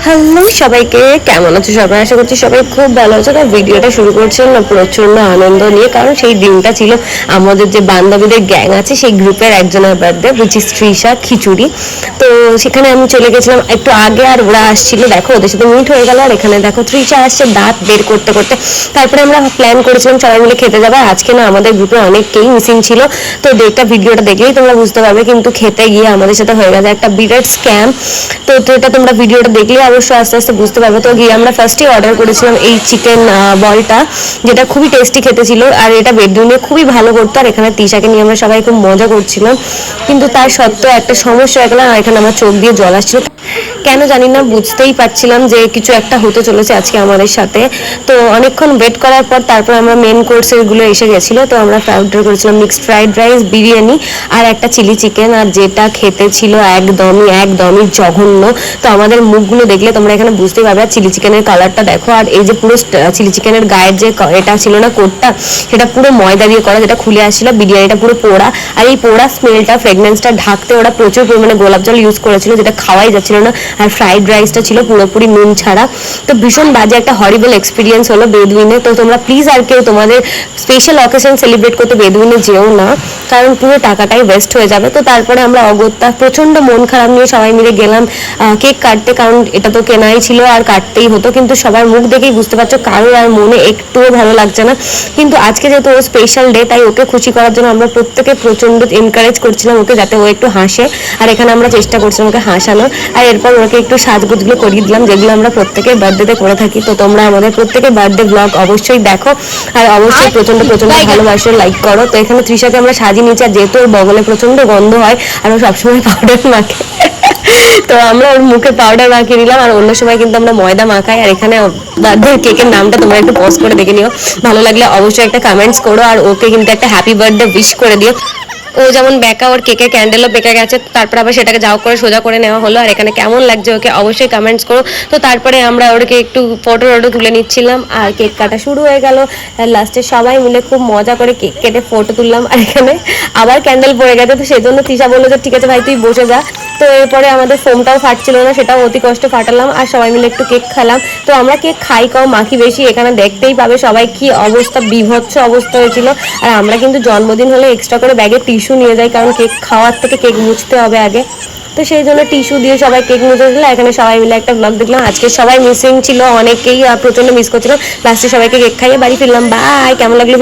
Hello সবাইকে, কেমন আছো সবাই? আশা করছি সবাই খুব ভালো আছো। তো ভিডিওটা শুরু করছিলাম না প্রচন্ড আনন্দ নিয়ে, কারণ সেই দিনটা ছিল আমাদের যে বান্ধবীদের গ্যাং আছে সেই গ্রুপের একজনের বার্থডে, উইচ ইজ তৃষা খিচুড়ি। তো সেখানে আমি চলে গেছিলাম একটু আগে, আর ওরা আসছিল, দেখো ওদের সাথে মিট হয়ে গেল। আর এখানে দেখো তৃষা আসছে দাঁত বের করতে করতে। তারপরে আমরা প্ল্যান করেছিলাম সবাই মিলে খেতে যাবো। আজকে না আমাদের গ্রুপে অনেককেই মিসিং ছিল, তো ডেটটা ভিডিওটা দেখলেই তোমরা বুঝতে পারবে। কিন্তু খেতে গিয়ে আমাদের সাথে হয়ে গেছে একটা বিরাট স্ক্যাম। তো এটা তোমরা ভিডিওটা দেখলে অবশ্যই আস্তে আস্তে বুঝতে পারবে। তো গিয়ে আমরা ফার্স্টেই অর্ডার করেছিলাম এই চিকেন বলটা, যেটা খুবই টেস্টি খেতে ছিল, আর এটা বেডরুমে খুবই ভালো করতো। আর এখানে তৃষাকে নিয়ে আমরা সবাই খুব মজা করছিলাম, কিন্তু তার সত্ত্বেও একটা সমস্যা হয়ে গেল। আর এখানে আমার চোখ দিয়ে জল আসছিল, কেন জানি না, বুঝতেই পারছিলাম যে কিছু একটা হতে চলেছে আজকে আমাদের সাথে। তো অনেকক্ষণ ওয়েট করার পর তারপর আমরা মেন কোর্সের গুলো এসে গেছিলো। তো আমরা অর্ডার করেছিলাম মিক্সড ফ্রাইড রাইস, বিরিয়ানি আর একটা চিলি চিকেন। আর যেটা খেতে ছিল একদমই জঘন্য। তো আমাদের মুখগুলো দেখলে তোমরা এখানে বুঝতেই পারবে। আর চিলি চিকেনের কালারটা দেখো, আর এই যে পুরো চিলি চিকেনের গায়ের যে এটা ছিল না কোটটা, সেটা পুরো ময়দা দিয়ে করা, যেটা খুলে আসছিল। বিরিয়ানিটা পুরো পোড়া, আর এই পোড়া স্মেলটা ফ্রেগনেন্সটা ঢাকতে ওরা প্রচুর পরিমাণে গোলাপ জল ইউজ করেছিল, যেটা খাওয়াই যাচ্ছিল না। আর ফ্রাইড রাইসটা ছিল পুরোপুরি নুন ছাড়া। তো ভীষণ বাজে একটা হরিবল এক্সপিরিয়েন্স হলো বেদুইনে। তো তোমরা প্লিজ আর কেউ তোমাদের স্পেশাল অকেশন সেলিব্রেট করতে বেদুইনে যেও না, কারণ পুরো টাকাটাই ওয়েস্ট হয়ে যাবে। তো তারপরে আমরা অগত্যা প্রচন্ড মন খারাপ নিয়ে সবাই মিলে গেলাম কেক কাটতে, কারণ এটা তো কেনাই ছিল আর কাটতেই হতো। কিন্তু সবার মুখ দেখেই বুঝতে পারছো কারোর আর মনে একটুও ভালো লাগছে না। কিন্তু আজকে যেহেতু ওর স্পেশাল ডে, তাই ওকে খুশি করার জন্য আমরা প্রত্যেকে প্রচন্ড এনকারেজ করছিলাম ওকে, যাতে ও একটু হাসে। আর এখানে আমরা চেষ্টা করছিলাম ওকে হাসানোর। আর এরপর ওকে একটু সাজগুজগুলো করিয়ে দিলাম, যেগুলো আমরা প্রত্যেকের বার্থডেতে করে থাকি। তো তোমরা আমাদের প্রত্যেকের বার্থডে ব্লগ অবশ্যই দেখো, আর অবশ্যই প্রচন্ড ভালোবাসো, লাইক করো। তো এখানে তৃষাকে আমরা সাজিয়ে নিচ্ছি, আর যেহেতু ওর বগলে প্রচন্ড গন্ধ হয় আর ও সবসময় পাউডার মাখে, তো আমরা ওর মুখে পাউডার মাখিয়ে দিলাম। আর অন্য সময় কিন্তু আমরা ময়দা মাখাই। আর এখানে বার্থডে কেকের নামটা তোমরা একটু পজ করে দেখে নিও, ভালো লাগলে অবশ্যই একটা কমেন্টস করো। আর ওকে কিন্তু একটা হ্যাপি বার্থডে উইশ করে দিও। ও যেমন বেঁকা, ওর কেকে ক্যান্ডেলও বেঁকে গেছে, তারপর আবার সেটাকে যাও করে সোজা করে নেওয়া হলো। আর এখানে কেমন লাগছে ওকে অবশ্যই কমেন্টস করো। তো তারপরে আমরা ওকে একটু ফটো তুলে নিচ্ছিলাম, আর কেক কাটা শুরু হয়ে গেল। আর লাস্টে সবাই মিলে খুব মজা করে কেক কেটে ফটো তুললাম। আর এখানে আবার ক্যান্ডেল পড়ে গেছে, তো সেজন্য তৃষা বললো যে ঠিক আছে ভাই তুই বসে যা। তো এরপরে আমাদের ফোমটাও ফাটছিল না, সেটাও অতি কষ্ট ফাটালাম, আর সবাই মিলে একটু কেক খেলাম। তো আমরা কেক খাই কম মাখি বেশি, এখানে দেখতেই পাবে সবাই কি অবস্থা, বিভৎস অবস্থা হয়েছিল। আর আমরা কিন্তু জন্মদিন হলে এক্সট্রা করে ব্যাগে টিস্যু নিয়ে যাই, কারণ কেক খাওয়ার থেকে কেক মুছতে হবে আগে। তো সেই জন্য টিস্যু দিয়ে সবাই কেক মুছে দিল। এখানে সবাই মিলে একটা ব্লগ দেখলাম। আজকে সবাই মিসিং ছিল, অনেকেই প্রচন্ড মিস করছিল। লাস্টে সবাইকে কেক খাইয়ে বাড়ি ফিরলাম। বাই, কেমন লাগলো?